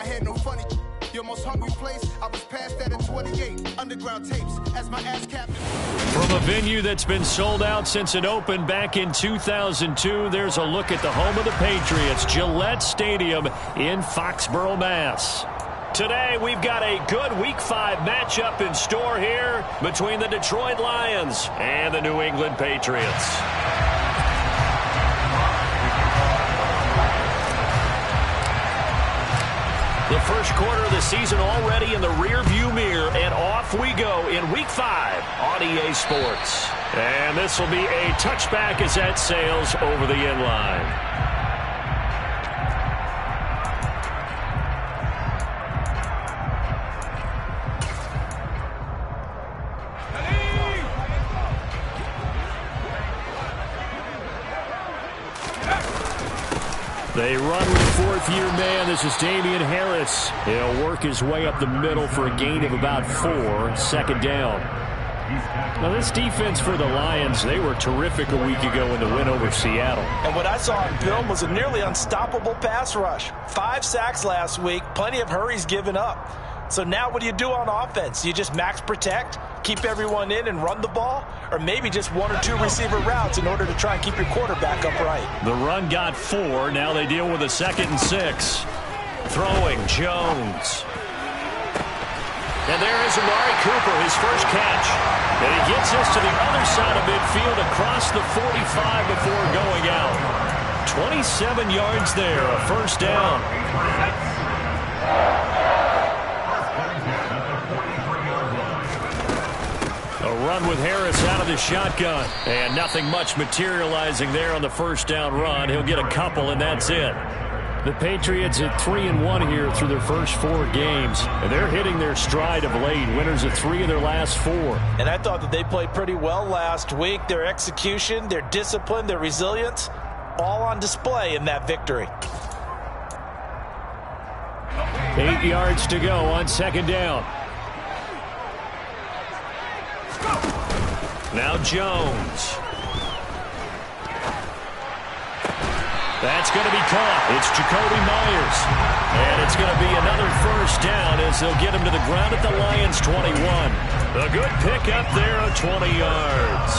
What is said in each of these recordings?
I had no funny. Your most hungry place, I was past that at 28. Underground tapes as my ass captain. From a venue that's been sold out since it opened back in 2002, there's a look at the home of the Patriots, Gillette Stadium in Foxborough, Mass. Today, we've got a good Week 5 matchup in store here between the Detroit Lions and the New England Patriots. The first quarter of the season already in the rearview mirror, and off we go in Week 5 on EA Sports. And this will be a touchback as that sails over the end line. They run with a fourth-year man. This is Damian Harris. He'll work his way up the middle for a gain of about 4. Second down. Now, this defense for the Lions, they were terrific a week ago in the win over Seattle. And what I saw on film was a nearly unstoppable pass rush. 5 sacks last week, plenty of hurries given up. So now what do you do on offense? You just max protect, keep everyone in and run the ball, or maybe just 1 or 2 receiver routes in order to try and keep your quarterback upright. The run got 4. Now they deal with a 2nd and 6. Throwing, Jones. And there is Amari Cooper, his first catch. And he gets us to the other side of midfield across the 45 before going out. 27 yards there, a first down. A run with Harris out of the shotgun. And nothing much materializing there on the first down run. He'll get a couple, and that's it. The Patriots at 3-1 here through their first 4 games. And they're hitting their stride of late. Winners of 3 of their last 4. And I thought that they played pretty well last week. Their execution, their discipline, their resilience, all on display in that victory. 8 yards to go on second down. Now Jones. That's going to be caught. It's Jacoby Myers. And it's going to be another first down as they'll get him to the ground at the Lions' 21. A good pickup there of 20 yards.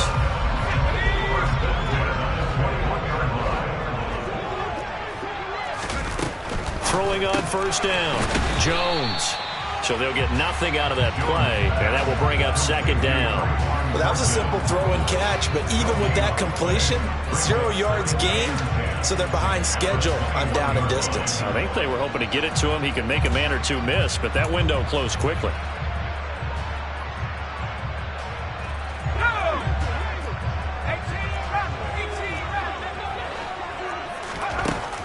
Throwing on first down. Jones. So they'll get nothing out of that play, and that will bring up second down. Well, that was a simple throw and catch, but even with that completion, 0 yards gained, so they're behind schedule on down and distance. I think they were hoping to get it to him. He could make a man or two miss, but that window closed quickly.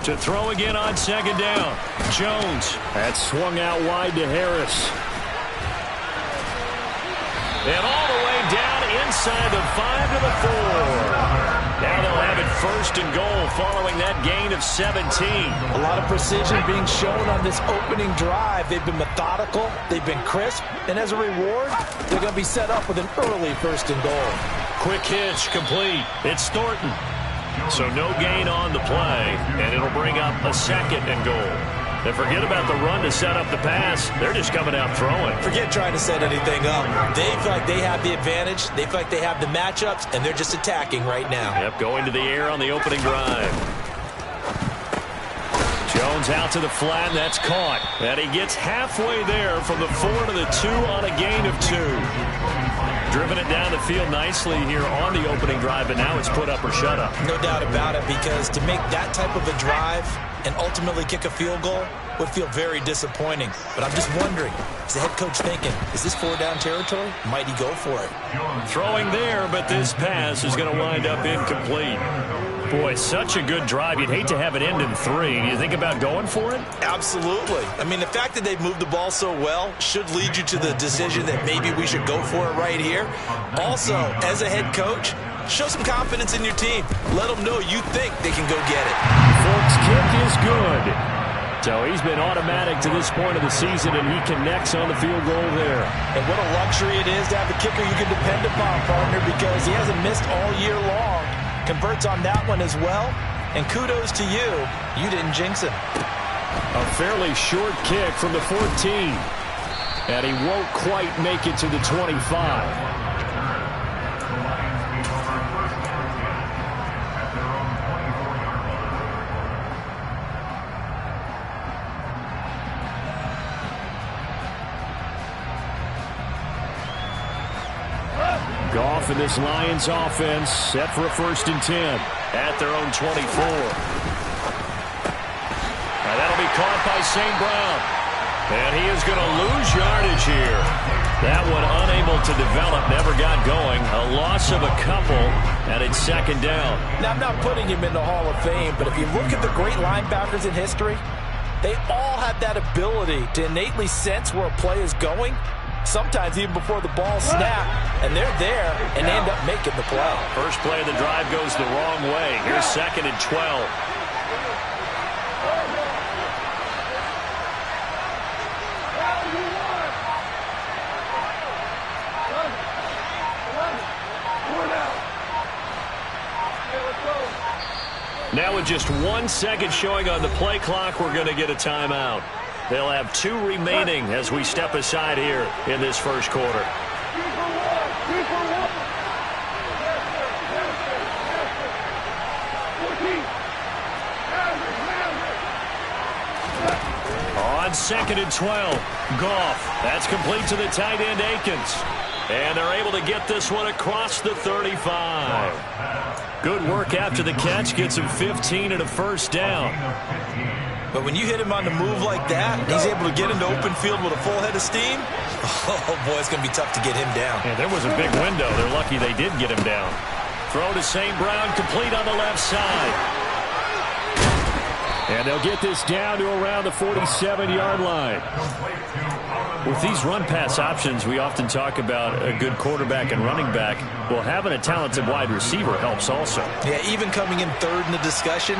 To throw again on second down. Jones. That swung out wide to Harris. And all the way down inside the 5 to the 4. Now they'll have it first and goal following that gain of 17. A lot of precision being shown on this opening drive. They've been methodical. They've been crisp. And as a reward, they're going to be set up with an early first and goal. Quick hitch complete. It's Thornton. So no gain on the play, and it'll bring up a second and goal. And forget about the run to set up the pass. They're just coming out throwing. Forget trying to set anything up. They feel like they have the advantage. They feel like they have the matchups, and they're just attacking right now. Yep, going to the air on the opening drive. Jones out to the flat, that's caught. And he gets halfway there from the 4 to the 2 on a gain of 2. Driven it down the field nicely here on the opening drive, but now it's put up or shut up. No doubt about it, because to make that type of a drive and ultimately kick a field goal would feel very disappointing. But I'm just wondering, is the head coach thinking, is this 4-down territory? Might he go for it? Throwing there, but this pass is going to wind up incomplete. Boy, such a good drive. You'd hate to have it end in 3. Do you think about going for it? Absolutely. I mean, the fact that they've moved the ball so well should lead you to the decision that maybe we should go for it right here. Also, as a head coach, show some confidence in your team. Let them know you think they can go get it. Folks, kick is good. So he's been automatic to this point of the season, and he connects on the field goal there. And what a luxury it is to have a kicker you can depend upon, partner, because he hasn't missed all year long. Converts on that one as well. And kudos to you. You didn't jinx him. A fairly short kick from the 14. And he won't quite make it to the 25. Goff and this Lions offense set for a 1st and 10 at their own 24. And that'll be caught by St. Brown. And he is going to lose yardage here. That one unable to develop, never got going. A loss of a couple, and it's 2nd down. Now, I'm not putting him in the Hall of Fame, but if you look at the great linebackers in history, they all have that ability to innately sense where a play is going, sometimes even before the ball snapped, and they're there and they end up making the play. First play of the drive goes the wrong way. Here's 2nd and 12. Now with just 1 second showing on the play clock, we're going to get a timeout. They'll have 2 remaining as we step aside here in this first quarter. On 2nd and 12, Goff. That's complete to the tight end, Akins. And they're able to get this one across the 35. Good work after the catch. Gets him 15 and a 1st down. But when you hit him on the move like that, he's able to get into open field with a full head of steam, oh, boy, it's going to be tough to get him down. Yeah, there was a big window. They're lucky they did get him down. Throw to St. Brown, complete on the left side. And they'll get this down to around the 47-yard line. With these run-pass options, we often talk about a good quarterback and running back. Well, having a talented wide receiver helps also. Yeah, even coming in 3rd in the discussion,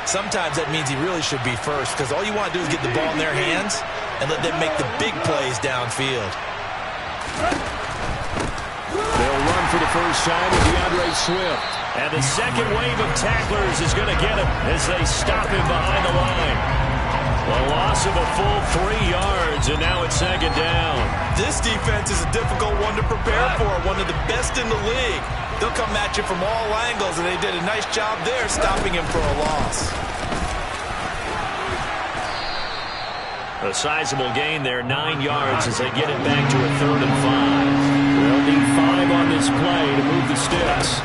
sometimes that means he really should be 1st, because all you want to do is get the ball in their hands and let them make the big plays downfield. They'll run for the first time with DeAndre Swift. And the second wave of tacklers is going to get him as they stop him behind the line. A loss of a full 3 yards, and now it's 2nd down. This defense is a difficult one to prepare for, one of the best in the league. They'll come at you from all angles, and they did a nice job there stopping him for a loss. A sizable gain there, 9 yards as they get it back to a 3rd and 5. They'll need 5 on this play to move the sticks.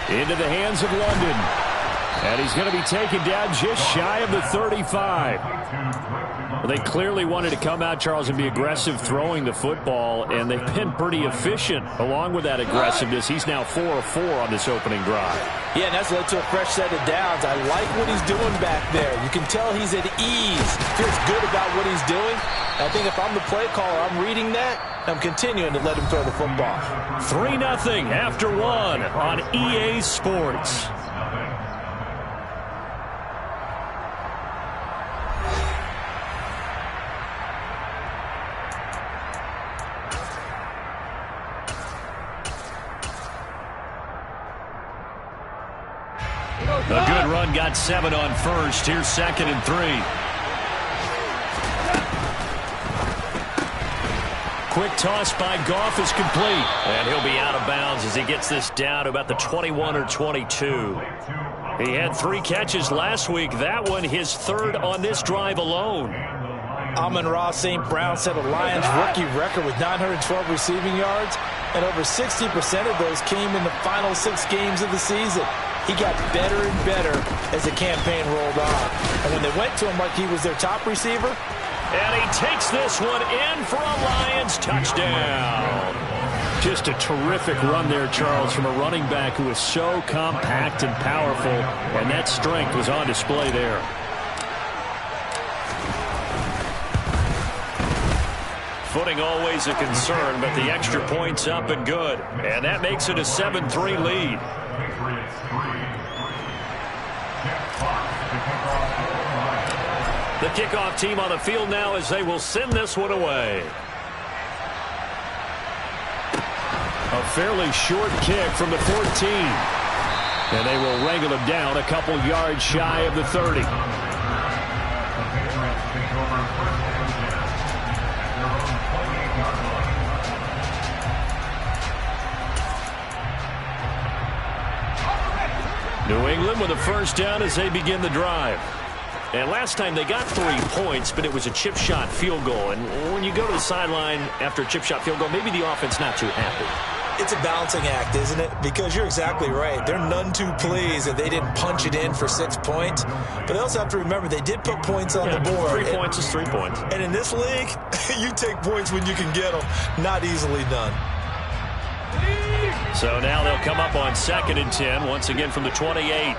Into the hands of London. And he's going to be taken down just shy of the 35. Well, they clearly wanted to come out, Charles, and be aggressive throwing the football, and they've been pretty efficient along with that aggressiveness. He's now 4 of 4 on this opening drive. Yeah, and that's led to a fresh set of downs. I like what he's doing back there. You can tell he's at ease. Feels good about what he's doing. I think if I'm the play caller, I'm reading that. I'm continuing to let him throw the football. 3-0 after 1 on EA Sports. A good run, got 7 on first. Here's 2nd and 3. Quick toss by Goff is complete. And he'll be out of bounds as he gets this down to about the 21 or 22. He had 3 catches last week. That one his 3rd on this drive alone. Amon-Ra St. Brown set a Lions rookie record with 912 receiving yards, and over 60% of those came in the final 6 games of the season. He got better and better as the campaign rolled on. And when they went to him like he was their top receiver, and he takes this one in for a Lions touchdown. Just a terrific run there, Charles, from a running back who is so compact and powerful, and that strength was on display there. Footing always a concern, but the extra point's up and good. And that makes it a 7-3 lead. The kickoff team on the field now as they will send this one away. A fairly short kick from the 14. And they will wrangle him down a couple yards shy of the 30. New England with a first down as they begin the drive. And last time they got 3 points, but it was a chip shot field goal. And when you go to the sideline after a chip shot field goal, maybe the offense not too happy. It's a balancing act, isn't it? Because you're exactly right. They're none too pleased that they didn't punch it in for 6 points. But they also have to remember they did put points on the board. 3 points is 3 points. And in this league, you take points when you can get them. Not easily done. So now they'll come up on 2nd and 10, once again from the 28.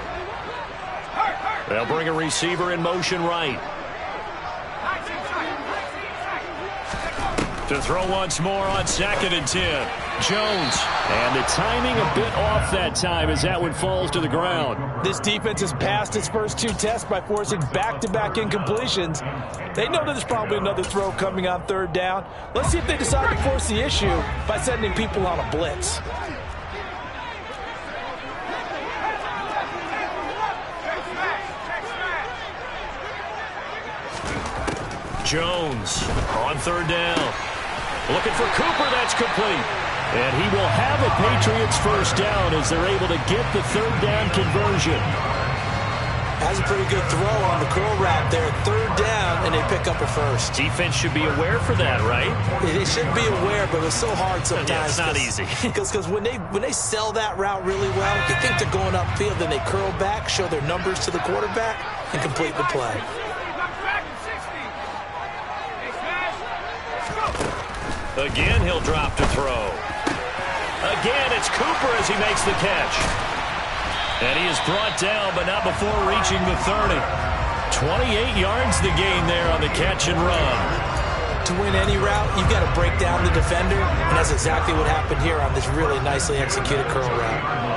They'll bring a receiver in motion right. To throw once more on 2nd and 10. Jones. And the timing a bit off that time as that one falls to the ground. This defense has passed its first 2 tests by forcing back-to-back incompletions. They know that there's probably another throw coming on 3rd down. Let's see if they decide to force the issue by sending people on a blitz. Jones on 3rd down. Looking for Cooper. That's complete. And he will have a Patriots first down as they're able to get the 3rd down conversion. Has a pretty good throw on the curl route there. 3rd down, and they pick up a first. Defense should be aware for that, right? They should be aware, but it's so hard sometimes. Yeah, it's not easy. Because when they sell that route really well, you think they're going upfield, then they curl back, show their numbers to the quarterback, and complete the play. Again, he'll drop to throw. Again, it's Cooper as he makes the catch. And he is brought down, but not before reaching the 30. 28 yards the gain there on the catch and run. To win any route, you've got to break down the defender, and that's exactly what happened here on this really nicely executed curl route.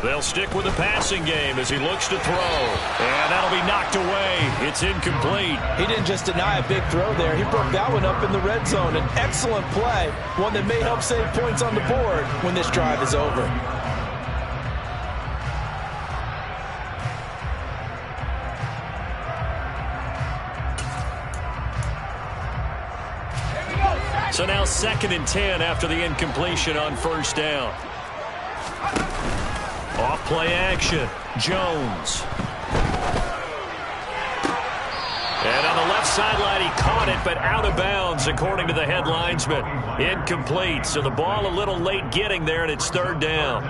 They'll stick with the passing game as he looks to throw. And that'll be knocked away. It's incomplete. He didn't just deny a big throw there. He broke that one up in the red zone. An excellent play. One that may help save points on the board when this drive is over. So now 2nd and 10 after the incompletion on 1st down. Off play action. Jones. And on the left sideline, he caught it, but out of bounds, according to the head linesman. Incomplete. So the ball a little late getting there, and it's 3rd down.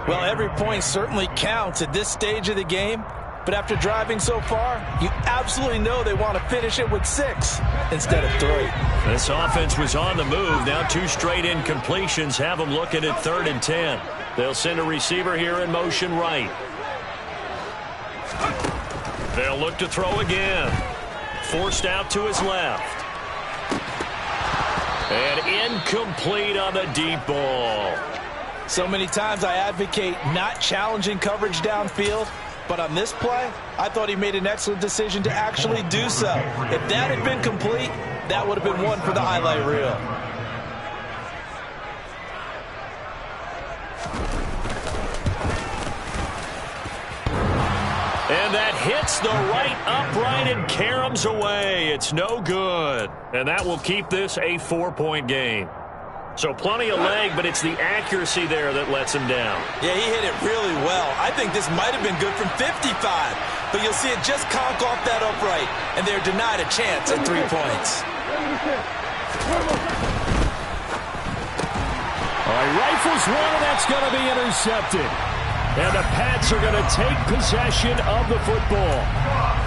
Well, every point certainly counts at this stage of the game. But after driving so far, you absolutely know they want to finish it with 6 instead of 3. This offense was on the move. Now 2 straight incompletions have them looking at 3rd and 10. They'll send a receiver here in motion right. They'll look to throw again. Forced out to his left. And incomplete on the deep ball. So many times I advocate not challenging coverage downfield. But on this play, I thought he made an excellent decision to actually do so. If that had been complete, that would have been one for the highlight reel. And that hits the right upright and caroms away. It's no good. And that will keep this a 4-point game. So plenty of leg, but it's the accuracy there that lets him down. Yeah, he hit it really well. I think this might have been good from 55. But you'll see it just conk off that upright, and they're denied a chance at 3 points. All right, rifles one, and that's going to be intercepted. And the Pats are going to take possession of the football.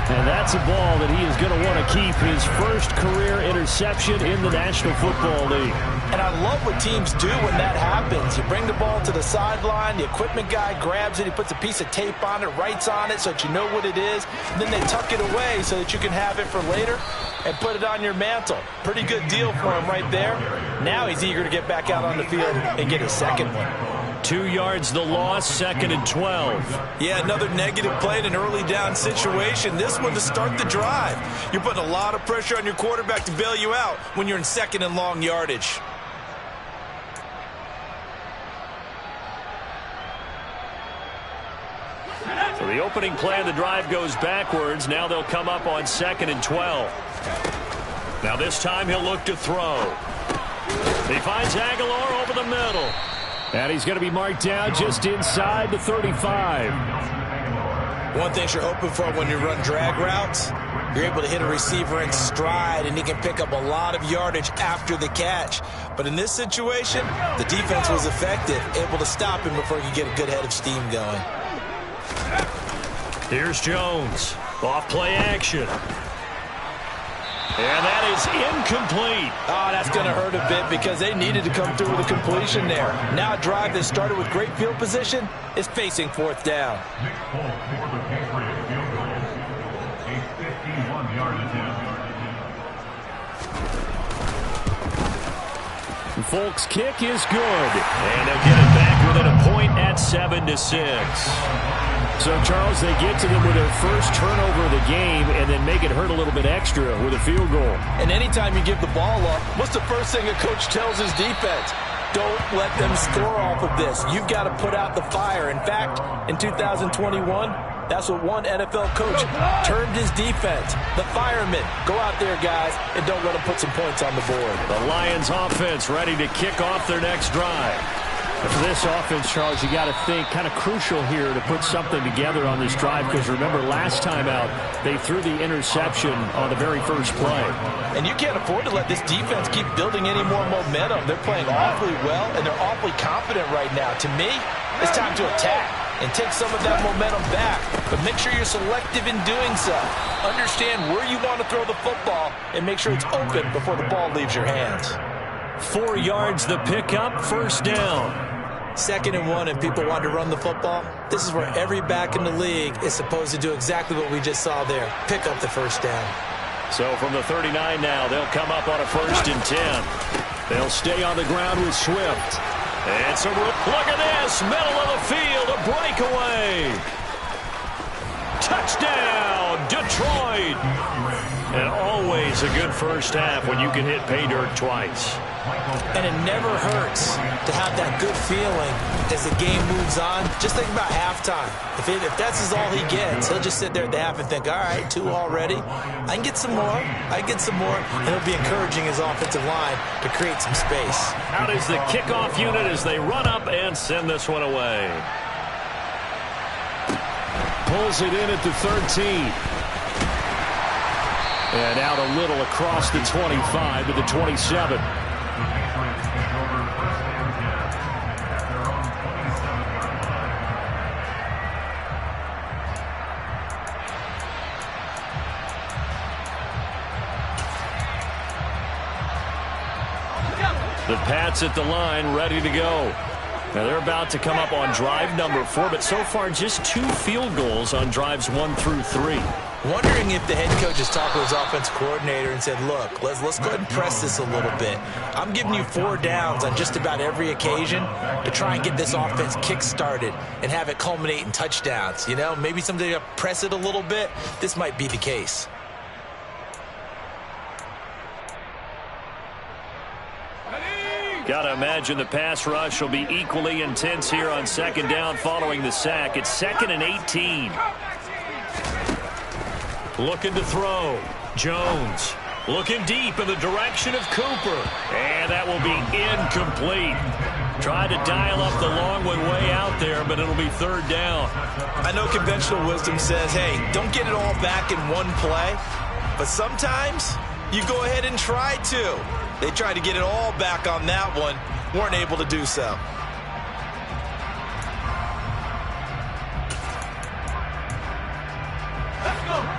And that's a ball that he is going to want to keep, his first career interception in the National Football League. And I love what teams do when that happens. You bring the ball to the sideline, the equipment guy grabs it, he puts a piece of tape on it, writes on it so that you know what it is, and then they tuck it away so that you can have it for later and put it on your mantle. Pretty good deal for him right there. Now he's eager to get back out on the field and get his second one. 2 yards the loss, 2nd and 12. Yeah, another negative play in an early down situation. This one to start the drive. You're putting a lot of pressure on your quarterback to bail you out when you're in 2nd and long yardage. So the opening play of the drive goes backwards. Now they'll come up on 2nd and 12. Now this time he'll look to throw. He finds Aguilar over the middle. And he's going to be marked down just inside the 35. One thing you're hoping for when you run drag routes, you're able to hit a receiver in stride, and he can pick up a lot of yardage after the catch. But in this situation, the defense was effective, able to stop him before he could get a good head of steam going. Here's Jones. Off play action. And that is incomplete. Oh, that's going to hurt a bit because they needed to come through with a completion there. Now a drive that started with great field position is facing 4th down. Folk's kick is good. And they'll get it back within a point at 7-6. So, Charles, they get to them with their first turnover of the game and then make it hurt a little bit extra with a field goal. And anytime you give the ball up, what's the first thing a coach tells his defense? Don't let them score off of this. You've got to put out the fire. In fact, in 2021, that's what one NFL coach termed his defense. The firemen. Go out there, guys, and don't let them put some points on the board. The Lions offense ready to kick off their next drive. For this offense, Charles, you got to think kind of crucial here to put something together on this drive because remember last time out they threw the interception on the very first play. And you can't afford to let this defense keep building any more momentum. They're playing awfully well, and they're awfully confident right now. To me, it's time to attack and take some of that momentum back. But make sure you're selective in doing so. Understand where you want to throw the football and make sure it's open before the ball leaves your hands. 4 yards the pickup, 1st down. 2nd and 1 and people want to run the football. This is where every back in the league is supposed to do exactly what we just saw there. Pick up the 1st down. So from the 39 now, they'll come up on a 1st and 10. They'll stay on the ground with Swift. And so look at this, middle of the field, a breakaway. Touchdown, Detroit. And always a good first half when you can hit pay dirt twice. And it never hurts to have that good feeling as the game moves on. Just think about halftime. If that's all he gets, he'll just sit there at the half and think, all right, 2 already. I can get some more. I can get some more. And he'll be encouraging his offensive line to create some space. Out is the kickoff unit as they run up and send this one away. Pulls it in at the 13. And out a little across the 25 to the 27. The Pats at the line, ready to go. Now they're about to come up on drive number 4, but so far just 2 field goals on drives 1 through 3. Wondering if the head coach has talked to his offense coordinator and said, look, let's go ahead and press this a little bit. I'm giving you 4 downs on just about every occasion to try and get this offense kick-started and have it culminate in touchdowns. You know, maybe someday to press it a little bit. This might be the case. Got to imagine the pass rush will be equally intense here on 2nd down following the sack. It's 2nd and 18. Looking to throw. Jones looking deep in the direction of Cooper. And that will be incomplete. Tried to dial up the long one way out there, but it'll be 3rd down. I know conventional wisdom says, hey, don't get it all back in one play. But sometimes you go ahead and try to. They tried to get it all back on that one. Weren't able to do so.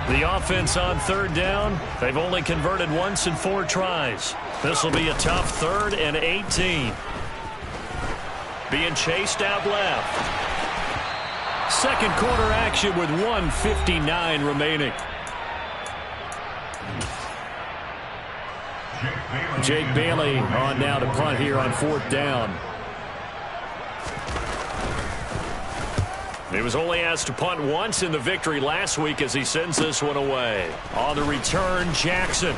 The offense on 3rd down. They've only converted once in 4 tries. This will be a tough 3rd and 18. Being chased out left. 2nd quarter action with 1:59 remaining. Jake Bailey on now to punt here on 4th down. He was only asked to punt once in the victory last week as he sends this one away. On the return, Jackson.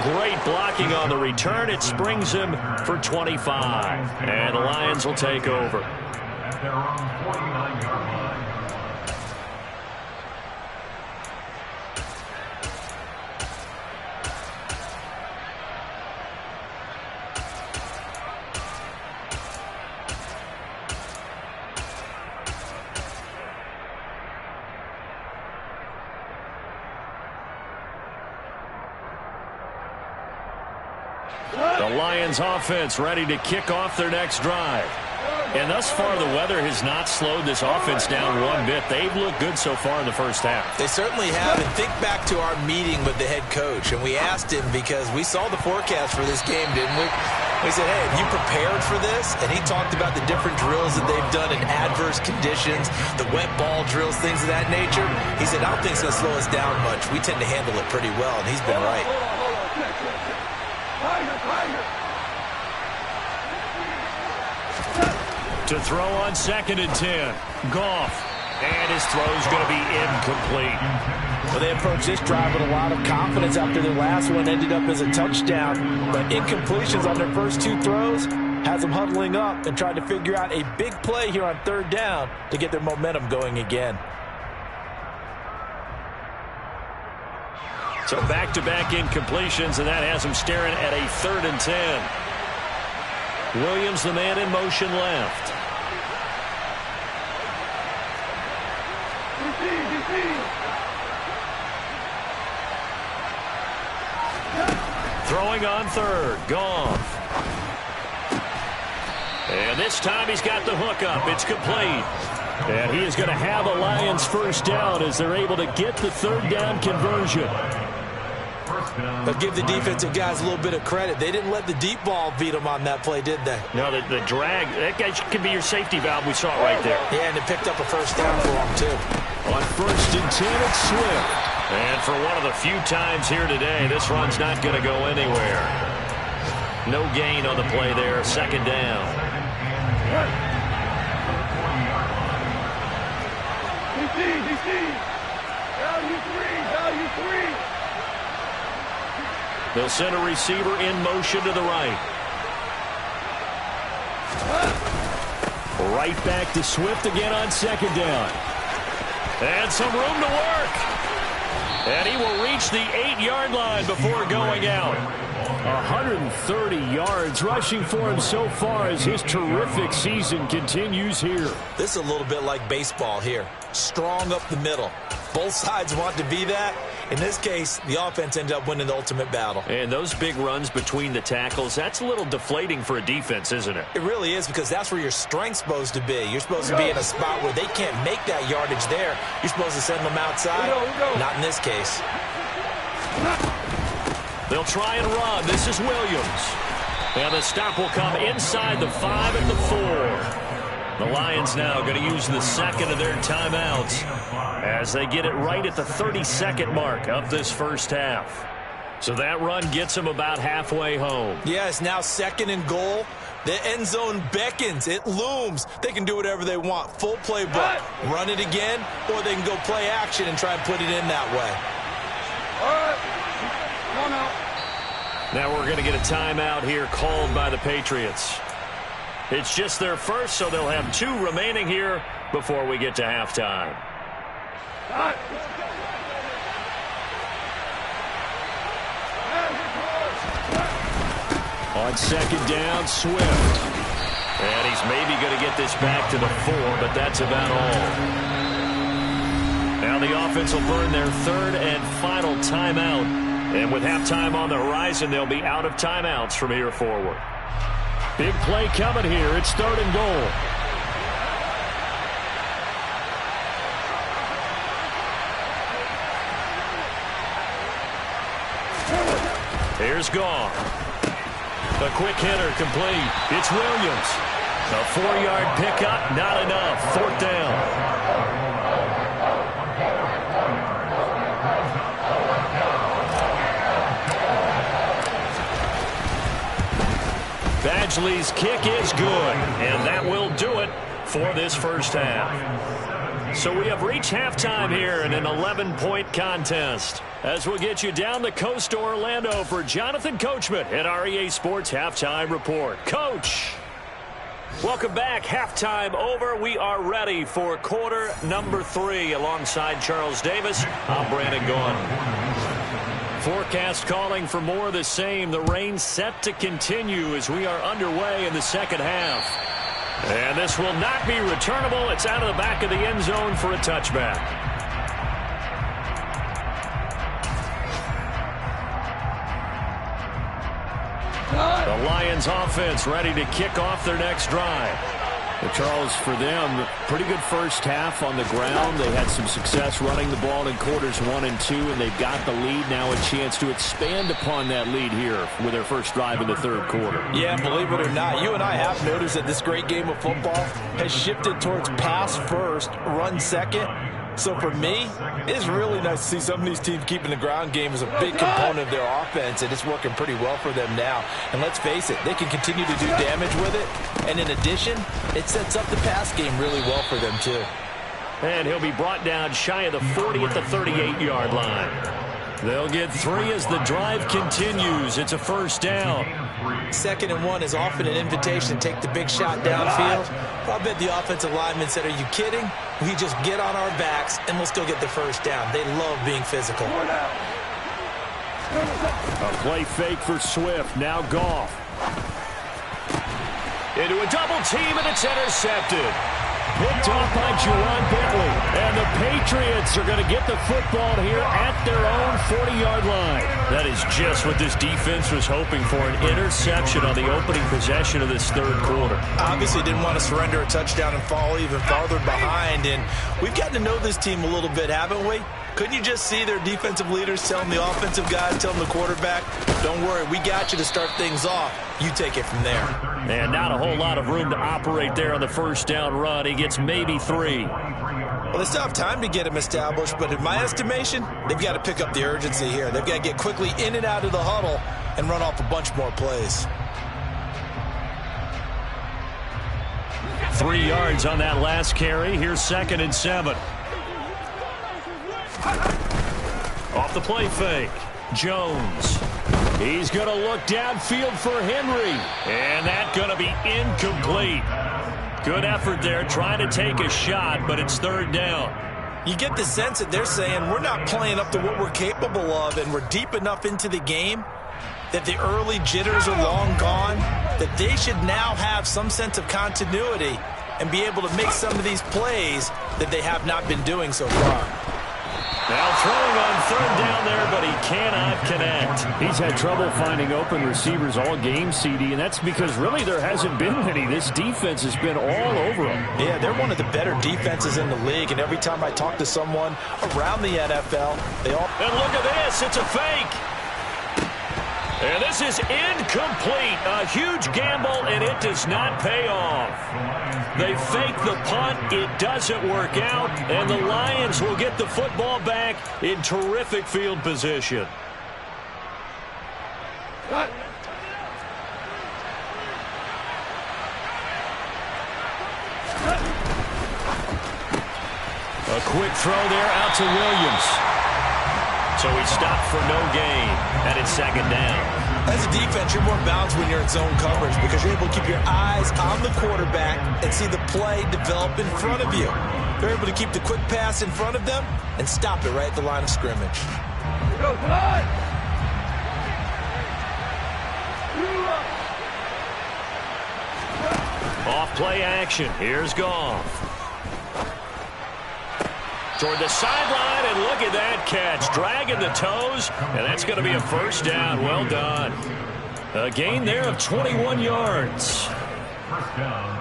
Great blocking on the return. It springs him for 25. And the Lions will take over. At their own 49-yard line. The Lions offense ready to kick off their next drive. And thus far, the weather has not slowed this offense down one bit. They've looked good so far in the first half. They certainly have. And think back to our meeting with the head coach. And we asked him because we saw the forecast for this game, didn't we? We said, hey, have you prepared for this? And he talked about the different drills that they've done in adverse conditions, the wet ball drills, things of that nature. He said, I don't think it's going to slow us down much. We tend to handle it pretty well, and he's been right. To throw on 2nd and 10. Goff. And his throw's going to be incomplete. Well, they approached this drive with a lot of confidence after their last one ended up as a touchdown. But incompletions on their first 2 throws has them huddling up and trying to figure out a big play here on 3rd down to get their momentum going again. So back-to-back incompletions, and that has them staring at a 3rd and 10. Williams, the man in motion left. Throwing on 3rd, Goff. And this time he's got the hook up. It's complete. And he is going to have a Lions first down as they're able to get the 3rd down conversion. But give the defensive guys a little bit of credit. They didn't let the deep ball beat them on that play, did they? No, the drag, that guy could be your safety valve. We saw it right there. Yeah, and it picked up a first down for them, too. On 1st and 10, it's Swift. And for one of the few times here today, this run's not going to go anywhere. No gain on the play there, 2nd down. They'll send a receiver in motion to the right. Right back to Swift again on 2nd down. And some room to work. And he will reach the 8-yard line before going out. 130 yards rushing for him so far as his terrific season continues here. This is a little bit like baseball here. Strong up the middle. Both sides want to be that. In this case, the offense ended up winning the ultimate battle. And those big runs between the tackles, that's a little deflating for a defense, isn't it? It really is, because that's where your strength's supposed to be. You're supposed to be in a spot where they can't make that yardage there. You're supposed to send them outside. Not in this case. They'll try and run. This is Williams. And the stop will come inside the 5 and the 4. The Lions now going to use the 2nd of their timeouts as they get it right at the 32nd mark of this first half. So that run gets them about halfway home. Yeah, it's now 2nd and goal. The end zone beckons. It looms. They can do whatever they want. Full playbook. Run it again, or they can go play action and try and put it in that way. All right. Come on out. Now we're going to get a timeout here called by the Patriots. It's just their first, so they'll have 2 remaining here before we get to halftime. On 2nd down, Swift. And he's maybe going to get this back to the 4, but that's about all. Now the offense will burn their 3rd and final timeout. And with halftime on the horizon, they'll be out of timeouts from here forward. Big play coming here. It's 3rd and goal. Here's Goff. A quick hitter complete. It's Williams. A 4-yard pickup, not enough. 4th down. Badgley's kick is good, and that will do it for this first half. So we have reached halftime here in an 11-point contest. As we'll get you down the coast to Orlando for Jonathan Coachman at our EA Sports Halftime Report. Coach! Welcome back. Halftime over. We are ready for quarter number 3. Alongside Charles Davis, I'm Brandon Gaughan. Forecast calling for more of the same. The rain set to continue as we are underway in the second half. And this will not be returnable. It's out of the back of the end zone for a touchback. The Lions offense ready to kick off their next drive. Well, Charles, for them, pretty good first half on the ground. They had some success running the ball in quarters 1 and 2, and they've got the lead now, a chance to expand upon that lead here with their first drive in the third quarter. Yeah, believe it or not, you and I have noticed that this great game of football has shifted towards pass first, run second. So for me, it's really nice to see some of these teams keeping the ground game as a big component of their offense, and it's working pretty well for them now. And let's face it, they can continue to do damage with it. And in addition, it sets up the pass game really well for them too. And he'll be brought down shy of the 40 at the 38-yard line. They'll get 3 as the drive continues. It's a first down. 2nd and 1 is often an invitation to take the big shot downfield. I bet the offensive lineman said, are you kidding? We just get on our backs and we'll still get the first down. They love being physical. A play fake for Swift. Now Goff. Into a double team, and it's intercepted. Picked off by Juwan Bentley. And the Patriots are going to get the football here at their own 40-yard line. That is just what this defense was hoping for, an interception on the opening possession of this third quarter. Obviously didn't want to surrender a touchdown and fall even farther behind. And we've gotten to know this team a little bit, haven't we? Couldn't you just see their defensive leaders telling the offensive guys, telling the quarterback, don't worry, we got you to start things off. You take it from there. And not a whole lot of room to operate there on the first down run. He gets maybe 3. Well, they still have time to get him established, but in my estimation, they've got to pick up the urgency here. They've got to get quickly in and out of the huddle and run off a bunch more plays. 3 yards on that last carry. Here's 2nd and 7. Off the play fake. Jones. He's going to look downfield for Henry. And that's going to be incomplete. Good effort there, trying to take a shot, but it's 3rd down. You get the sense that they're saying we're not playing up to what we're capable of, and we're deep enough into the game that the early jitters are long gone, that they should now have some sense of continuity and be able to make some of these plays that they have not been doing so far. Now throwing on 3rd down there, but he cannot connect. He's had trouble finding open receivers all game, CD, and that's because really there hasn't been many. This defense has been all over them. Yeah, they're one of the better defenses in the league, and every time I talk to someone around the NFL, they all... And look at this, it's a fake. And this is incomplete. A huge gamble, and it does not pay off. They fake the punt. It doesn't work out, and the Lions will get the football back in terrific field position. A quick throw there out to Williams. So he stopped for no gain, and it's 2nd down. As a defense, you're more balanced when you're in zone coverage because you're able to keep your eyes on the quarterback and see the play develop in front of you. They're able to keep the quick pass in front of them and stop it right at the line of scrimmage. Off play action. Here's Goff. Toward the sideline, and look at that catch. Dragging the toes, and that's going to be a first down. Well done. A gain there of 21 yards.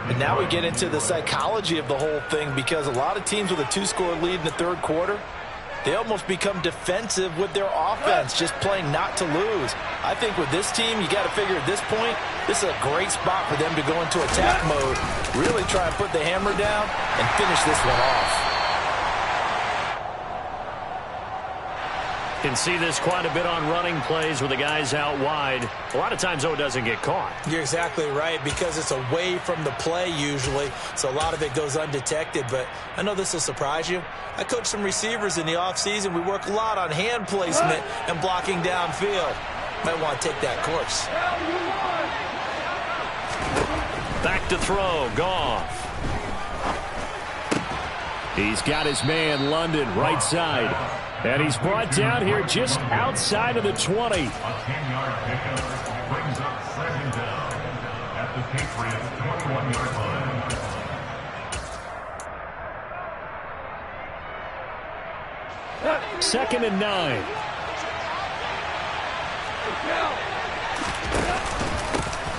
And now we get into the psychology of the whole thing because a lot of teams with a 2-score lead in the third quarter, they almost become defensive with their offense, just playing not to lose. I think with this team, you got to figure at this point, this is a great spot for them to go into attack mode, really try and put the hammer down and finish this one off. Can see this quite a bit on running plays with the guys out wide. A lot of times, though, it doesn't get caught. You're exactly right, because it's away from the play usually, so a lot of it goes undetected. But I know this will surprise you. I coach some receivers in the offseason. We work a lot on hand placement and blocking downfield. Might want to take that course. Back to throw, Goff. He's got his man, London, right side. And he's brought down here just outside of the 20. A 10-yard pickup brings up second down at the Patriots' 21-yard line. Second and 9.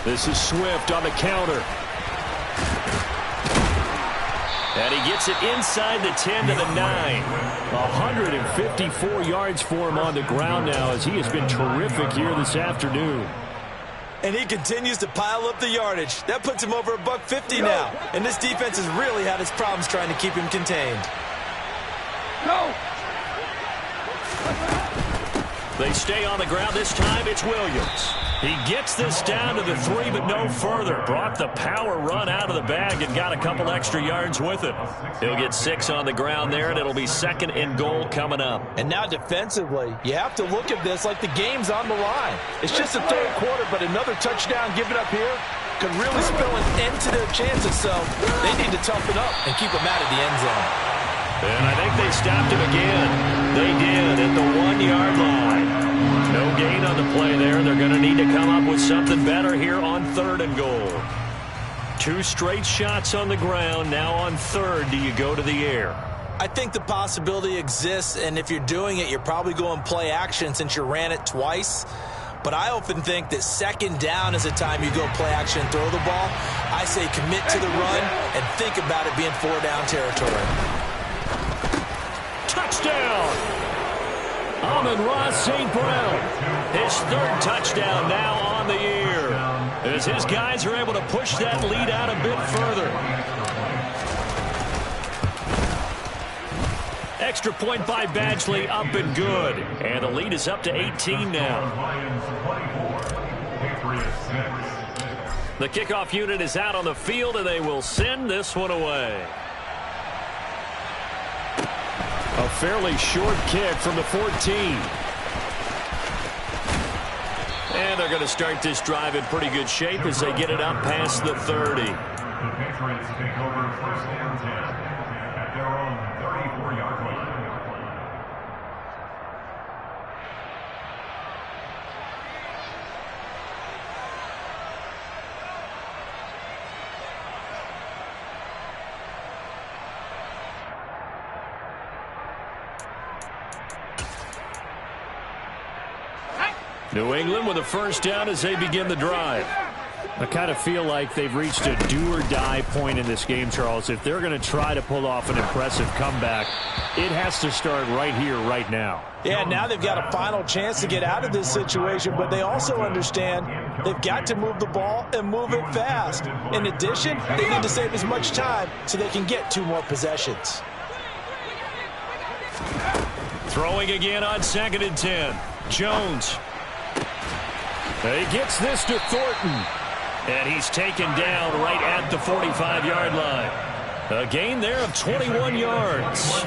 This is Swift on the counter. And he gets it inside the 10 to the 9. 154 yards for him on the ground now, as he has been terrific here this afternoon. And he continues to pile up the yardage. That puts him over $150 now. And this defense has really had its problems trying to keep him contained. No. They stay on the ground. This time it's Williams. He gets this down to the 3, but no further. Brought the power run out of the bag and got a couple extra yards with it. He'll get 6 on the ground there, and it'll be second and goal coming up. And now defensively, you have to look at this like the game's on the line. It's just the third quarter, but another touchdown given up here could really spell an end to their chances, so they need to toughen up and keep them out of the end zone. And I think they stopped him again. They did at the 1-yard line. No gain on the play there. They're going to need to come up with something better here on third and goal. 2 straight shots on the ground. Now on third, do you go to the air? I think the possibility exists, and if you're doing it, you're probably going play action since you ran it twice. But I often think that second down is a time you go play action and throw the ball. I say commit to the run and think about it being 4-down territory. Touchdown! Amon-Ra St. Brown, his third touchdown now on the year, as his guys are able to push that lead out a bit further. Extra point by Badgley, up and good. And the lead is up to 18 now. The kickoff unit is out on the field, and they will send this one away. A fairly short kick from the 14. And they're going to start this drive in pretty good shape as they get it up past the 30. The Patriots take over first and 10 at their own 34-yard line. New England with a first down as they begin the drive. I kind of feel like they've reached a do-or-die point in this game, Charles. If they're going to try to pull off an impressive comeback, it has to start right here, right now. Yeah, now they've got a final chance to get out of this situation, but they also understand they've got to move the ball and move it fast. In addition, they need to save as much time so they can get 2 more possessions. Throwing again on second and 10. Jones. He gets this to Thornton. And he's taken down right at the 45-yard line. A gain there of 21 yards.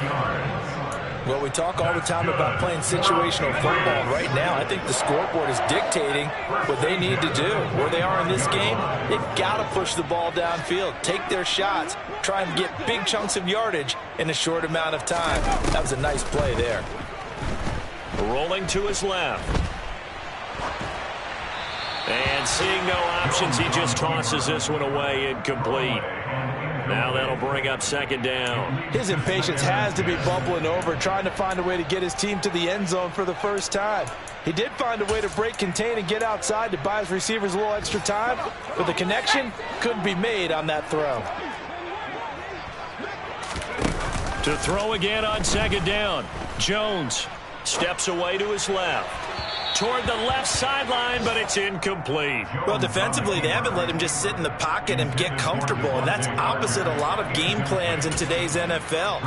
Well, we talk all the time about playing situational football. Right now, I think the scoreboard is dictating what they need to do. Where they are in this game, they've got to push the ball downfield, take their shots, try and get big chunks of yardage in a short amount of time. That was a nice play there. Rolling to his left. And seeing no options, he just tosses this one away incomplete. Now that'll bring up second down. His impatience has to be bubbling over, trying to find a way to get his team to the end zone for the first time. He did find a way to break contain and get outside to buy his receivers a little extra time, but the connection couldn't be made on that throw. To throw again on second down. Jones steps away to his left. toward the left sideline, but it's incomplete. Well, defensively, they haven't let him just sit in the pocket and get comfortable, and that's opposite a lot of game plans in today's NFL.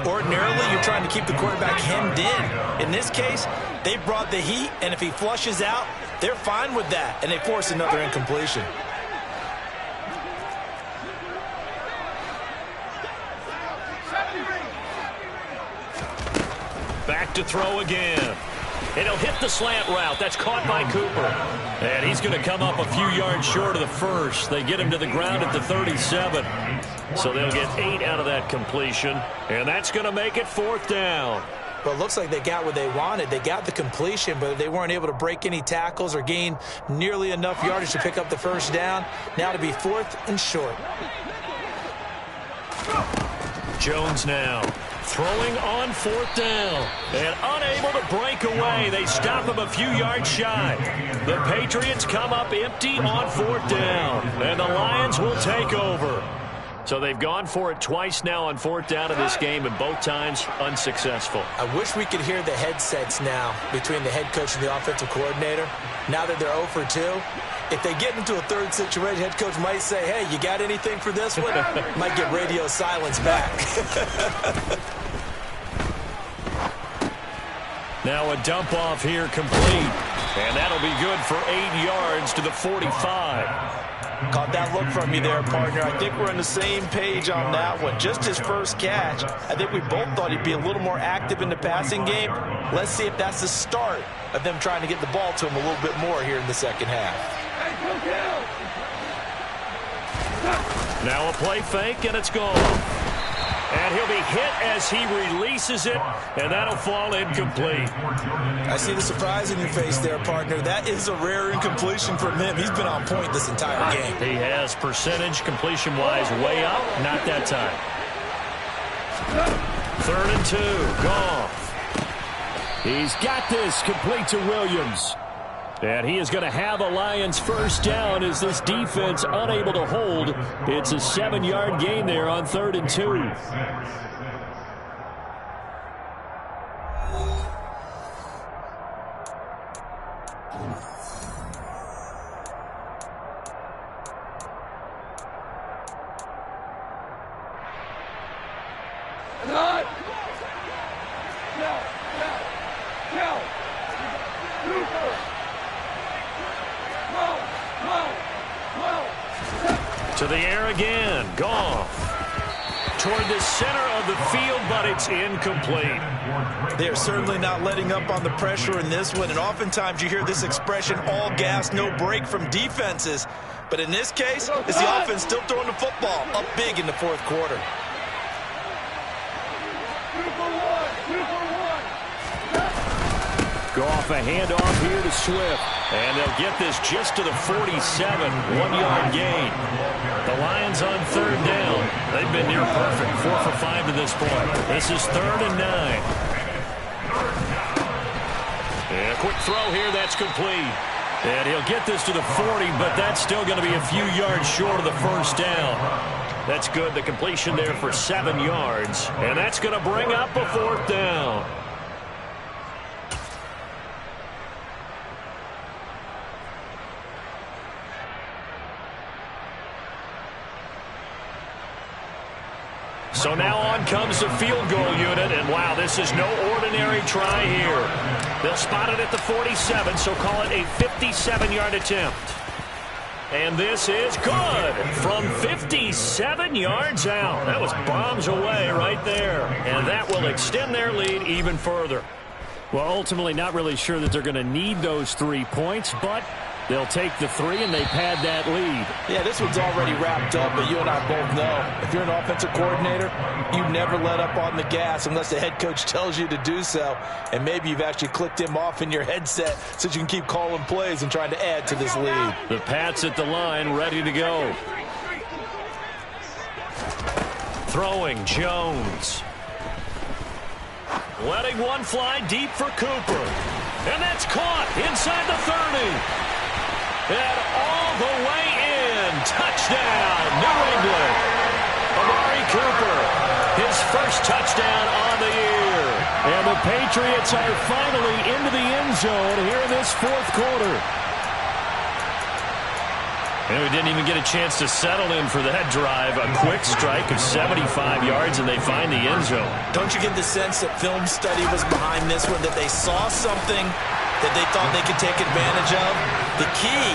Ordinarily, you're trying to keep the quarterback hemmed in. In this case, they brought the heat, and if he flushes out, they're fine with that, and they force another incompletion. Back to throw again. And he'll hit the slant route. That's caught by Cooper. And he's going to come up a few yards short of the first. They get him to the ground at the 37. So they'll get 8 out of that completion. And that's going to make it 4th down. Well, it looks like they got what they wanted. They got the completion, but they weren't able to break any tackles or gain nearly enough yardage to pick up the first down. Now to be 4th and short. Jones now throwing on 4th down. And unable to break away. They stop him a few yards shy. The Patriots come up empty on 4th down. And the Lions will take over. So they've gone for it twice now on 4th down in this game, and both times unsuccessful. I wish we could hear the headsets now between the head coach and the offensive coordinator. Now that they're 0 for 2, if they get into a third situation, head coach might say, hey, you got anything for this one? Might get radio silence back. Now a dump off here complete. And that'll be good for 8 yards to the 45. Caught that look from you there, partner. I think we're on the same page on that one. Just his first catch. I think we both thought he'd be a little more active in the passing game. Let's see if that's the start of them trying to get the ball to him a little bit more here in the second half. Now a play fake, and it's gone. And he'll be hit as he releases it, and that'll fall incomplete. I see the surprise in your face there, partner. That is a rare incompletion from him. He's been on point this entire game. He has percentage completion-wise way up. Not that time. 3rd and 2. Goff. He's got this. Complete to Williams. And he is going to have a Lions first down as this defense unable to hold. It's a 7-yard gain there on 3rd and 2. To the air again. Goff. Toward the center of the field, but it's incomplete. They are certainly not letting up on the pressure in this one, and oftentimes you hear this expression, all gas, no break from defenses. But in this case, it's the offense still throwing the football up big in the 4th quarter. Goff, a handoff here to Swift. And they'll get this just to the 47, 1-yard gain. The Lions on 3rd down. They've been near perfect, 4 for 5 to this point. This is 3rd and 9. And a quick throw here, that's complete. And he'll get this to the 40, but that's still going to be a few yards short of the first down. That's good, the completion there for 7 yards. And that's going to bring up a 4th down. So now on comes the field goal unit, and wow, this is no ordinary try here. They'll spot it at the 47, so call it a 57-yard attempt. And this is good from 57 yards out. That was bombs away right there, and that will extend their lead even further. Well, ultimately not really sure that they're going to need those 3 points, but they'll take the 3 and they pad that lead. Yeah, this one's already wrapped up, but you and I both know if you're an offensive coordinator, you never let up on the gas unless the head coach tells you to do so. And maybe you've actually clicked him off in your headset so you can keep calling plays and trying to add to this lead. The Pats at the line, ready to go. Throwing, Jones. Letting one fly deep for Cooper. And that's caught inside the 30. And all the way in. Touchdown, New England. Amari Cooper, his first touchdown on the year. And the the Patriots are finally into the end zone here in this fourth quarter. And we didn't even get a chance to settle in for that drive. A quick strike of 75 yards, and they find the end zone. Don't you get the sense that film study was behind this one, that they saw something that they thought they could take advantage of? The key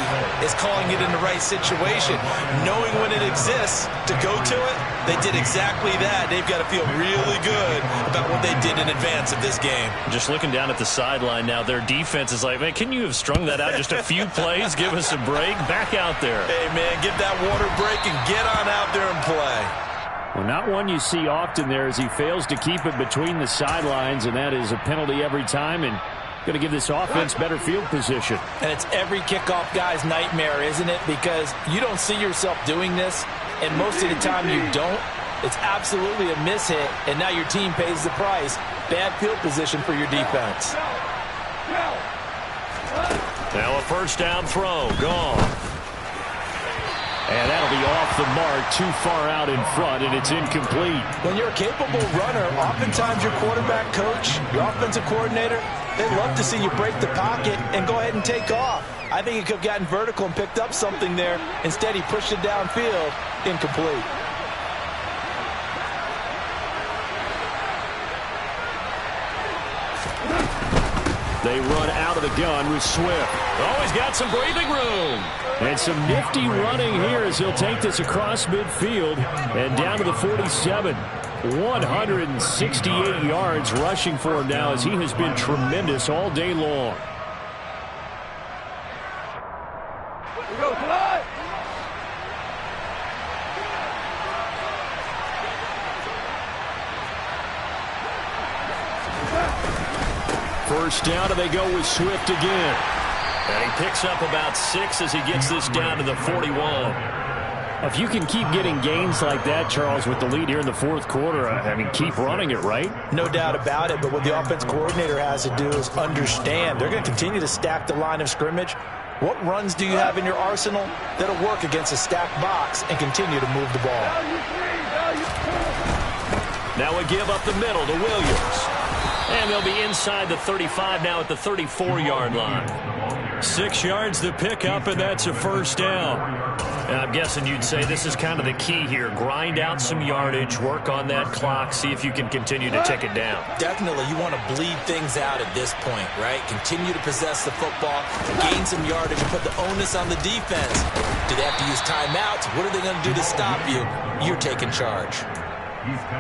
is calling it in the right situation. Knowing when it exists to go to it, they did exactly that. They've got to feel really good about what they did in advance of this game. Just looking down at the sideline now, their defense is like, man, can you have strung that out just a few plays? Give us a break. Back out there. Hey, man, get that water break and get on out there and play. Well, not one you see often there as he fails to keep it between the sidelines, and that is a penalty every time, and going to give this offense better field position. And it's every kickoff guy's nightmare, isn't it? Because you don't see yourself doing this, and most of the time you don't. It's absolutely a mishit, and now your team pays the price. Bad field position for your defense. Now a first down throw, gone. And that'll be off the mark, too far out in front, and it's incomplete. When you're a capable runner, oftentimes your quarterback coach, your offensive coordinator, they love to see you break the pocket and go ahead and take off. I think he could have gotten vertical and picked up something there. Instead, he pushed it downfield, incomplete. They run out of the gun with Swift. Oh, he's got some breathing room. And some nifty running here as he'll take this across midfield and down to the 47. 168 yards rushing for him now as he has been tremendous all day long. First down, and they go with Swift again. And he picks up about 6 as he gets this down to the 41. If you can keep getting gains like that, Charles, with the lead here in the fourth quarter, I mean, keep running it, right? No doubt about it, but what the offense coordinator has to do is understand. They're going to continue to stack the line of scrimmage. What runs do you have in your arsenal that'll work against a stacked box and continue to move the ball? Now we give up the middle to Williams. And they'll be inside the 35 now at the 34-yard line. 6 yards to pick up, and that's a first down. And I'm guessing you'd say this is kind of the key here. Grind out some yardage, work on that clock, see if you can continue to tick it down. Definitely, you want to bleed things out at this point, right? Continue to possess the football, gain some yardage, and put the onus on the defense. Do they have to use timeouts? What are they going to do to stop you? You're taking charge.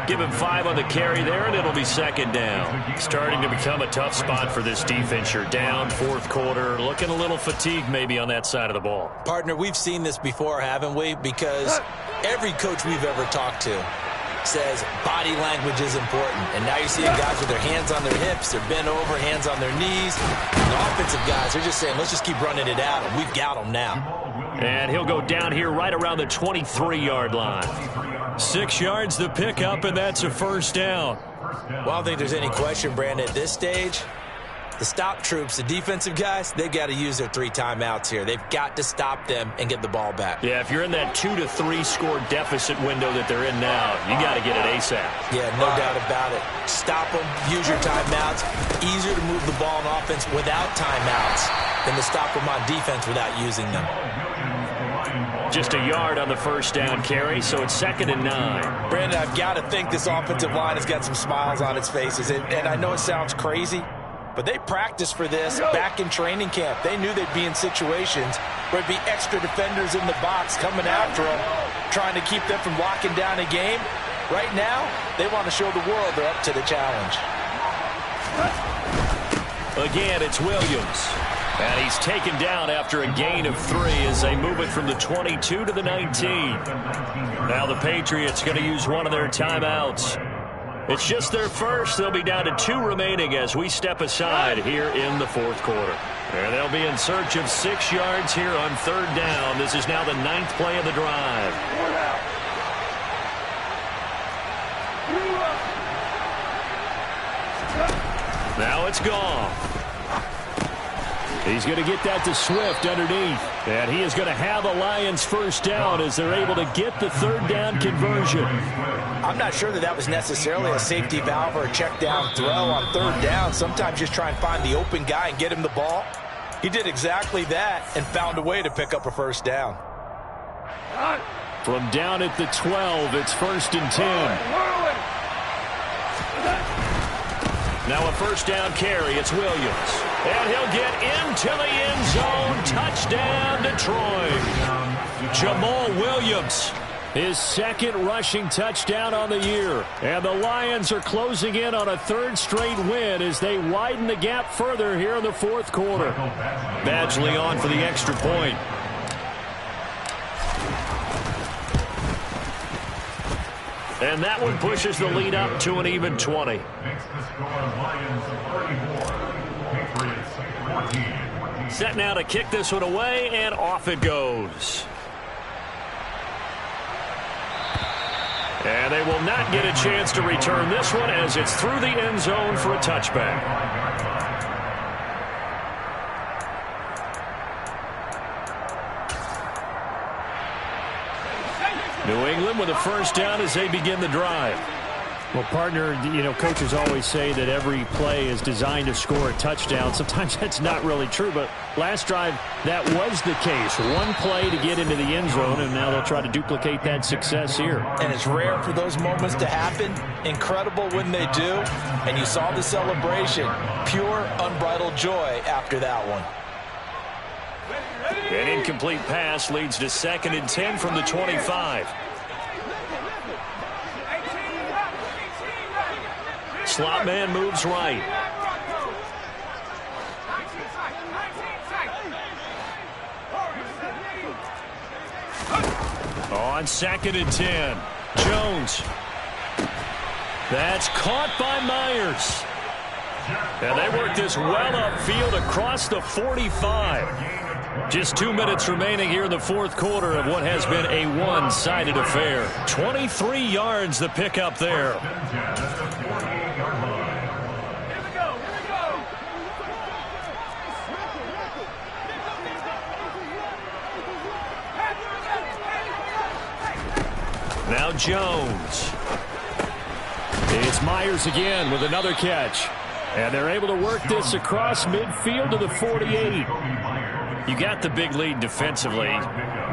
Give him 5 on the carry there, and it'll be second down. Starting to become a tough spot for this defense. You're down fourth quarter, looking a little fatigued maybe on that side of the ball. Partner, we've seen this before, haven't we? Because every coach we've ever talked to says body language is important. And now you're seeing guys with their hands on their hips, they're bent over, hands on their knees. And the offensive guys, they're just saying, let's just keep running it out, and we've got them now. And he'll go down here right around the 23-yard line. 6 yards to pick up, and that's a first down. Well, I don't think there's any question, Brandon, at this stage. The stop troops, the defensive guys, they've got to use their 3 timeouts here. They've got to stop them and get the ball back. Yeah, if you're in that 2 to 3 score deficit window that they're in now, you got to get it ASAP. Yeah, no doubt about it. Stop them, use your timeouts. Easier to move the ball on offense without timeouts than to stop them on defense without using them. Just a yard on the first down carry, so it's 2nd and 9. Brandon, I've got to think this offensive line has got some smiles on its faces. And I know it sounds crazy, but they practiced for this back in training camp. They knew they'd be in situations where it'd be extra defenders in the box coming after them, trying to keep them from locking down a game. Right now, they want to show the world they're up to the challenge. Again, it's Williams. And he's taken down after a gain of 3 as they move it from the 22 to the 19. Now the Patriots going to use one of their timeouts. It's just their first. They'll be down to 2 remaining as we step aside here in the fourth quarter. And they'll be in search of 6 yards here on 3rd down. This is now the 9th play of the drive. Now it's gone. He's going to get that to Swift underneath. And he is going to have a Lions first down as they're able to get the 3rd down conversion. I'm not sure that was necessarily a safety valve or a check down throw on third down. Sometimes just try and find the open guy and get him the ball. He did exactly that and found a way to pick up a first down. From down at the 12, it's 1st and 10. Now a first down carry. It's Williams. And he'll get into the end zone. Touchdown, Detroit. Jamal Williams. His second rushing touchdown on the year. And the Lions are closing in on a 3rd straight win as they widen the gap further here in the 4th quarter. Badgley on for the extra point. And that one pushes the lead up to an even 20. Makes the score Lions 34, Patriots 14. Set now to kick this one away, and off it goes. And they will not get a chance to return this one as it's through the end zone for a touchback. New England with a first down as they begin the drive. Well, partner, coaches always say that every play is designed to score a touchdown. Sometimes that's not really true, but last drive, that was the case. One play to get into the end zone, and now they'll try to duplicate that success here. And it's rare for those moments to happen. Incredible when they do. And you saw the celebration. Pure, unbridled joy after that one. An incomplete pass leads to 2nd and 10 from the 25. Slot man moves right. On 2nd and 10. Jones. That's caught by Myers. And they work this well upfield across the 45. Just 2 minutes remaining here in the 4th quarter of what has been a one-sided affair. 23 yards the pickup there. Now Jones. It's Myers again with another catch. And they're able to work this across midfield to the 48. You got the big lead defensively.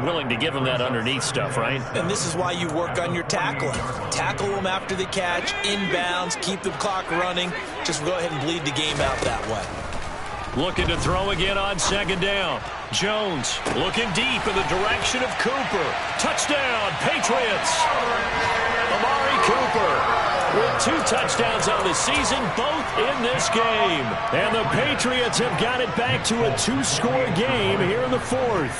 Willing to give them that underneath stuff, right? And this is why you work on your tackling. Tackle them after the catch, inbounds, keep the clock running. Just go ahead and bleed the game out that way. Looking to throw again on 2nd down. Jones looking deep in the direction of Cooper. Touchdown, Patriots. Amari Cooper with 2 touchdowns on the season, both in this game. And the Patriots have got it back to a 2-score game here in the 4th.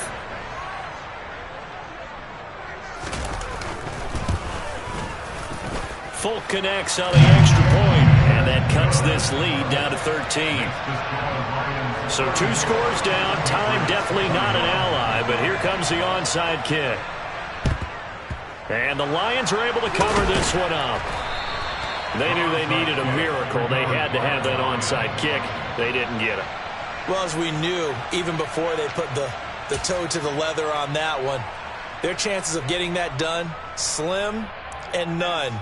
Folk connects on the extra point, and that cuts this lead down to 13. So 2 scores down. Time definitely not an ally, but here comes the onside kick. And the Lions are able to cover this one up. They knew they needed a miracle. They had to have that onside kick. They didn't get it. Well, as we knew, even before they put the toe to the leather on that one, their chances of getting that done, slim and none.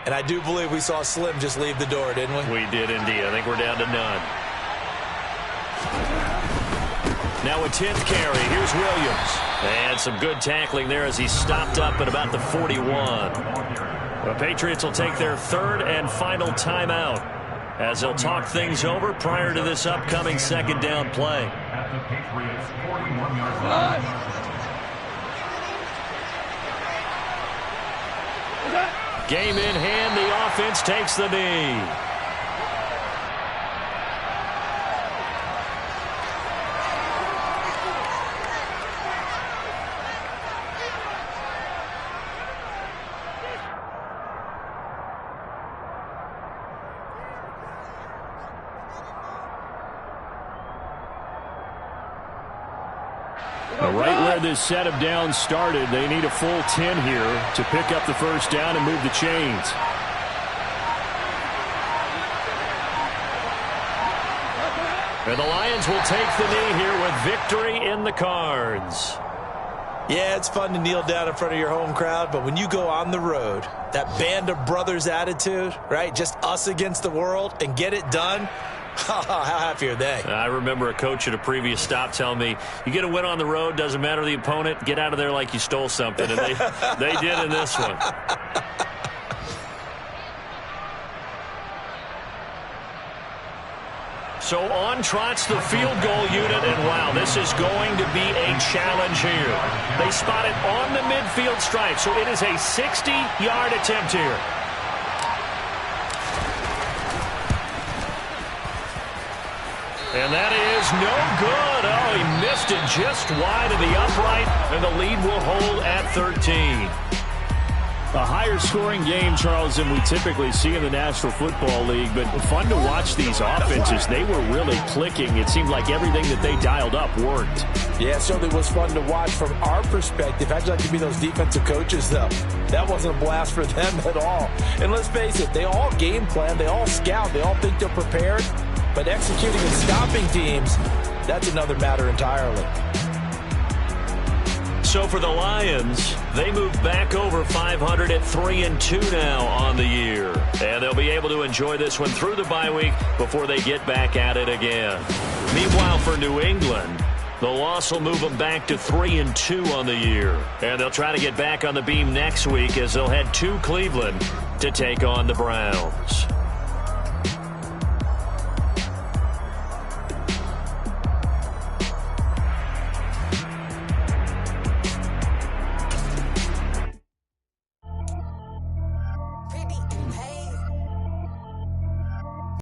And I do believe we saw Slim just leave the door, didn't we? We did indeed. I think we're down to none. Now a 10th carry. Here's Williams. And some good tackling there as he stopped up at about the 41. The Patriots will take their 3rd and final timeout as they'll talk things over prior to this upcoming 2nd down play. At the Patriots 41-yard line. Game in hand. The offense takes the knee. Right where this set of downs started, they need a full 10 here to pick up the first down and move the chains. And the Lions will take the knee here with victory in the cards. Yeah, it's fun to kneel down in front of your home crowd, but when you go on the road, that band of brothers attitude, right? Just us against the world and get it done. How happy are they? I remember a coach at a previous stop telling me, you get a win on the road, doesn't matter the opponent, get out of there like you stole something. And they did in this one. So on trots the field goal unit, and wow, this is going to be a challenge here. They spot it on the midfield stripe, so it is a 60-yard attempt here. And that is no good. Oh, he missed it just wide of the upright, and the lead will hold at 13. A higher-scoring game, Charles, than we typically see in the National Football League, but fun to watch these offenses. They were really clicking. It seemed like everything that they dialed up worked. Yeah, it certainly was fun to watch from our perspective. How'd you like to be those defensive coaches, though? That wasn't a blast for them at all. And let's face it, they all game plan, they all scout, they all think they're prepared, but executing and stopping teams, that's another matter entirely. So for the Lions, they move back over 500 at 3-2 now on the year. And they'll be able to enjoy this one through the bye week before they get back at it again. Meanwhile, for New England, the loss will move them back to 3-2 on the year. And they'll try to get back on the beam next week as they'll head to Cleveland to take on the Browns.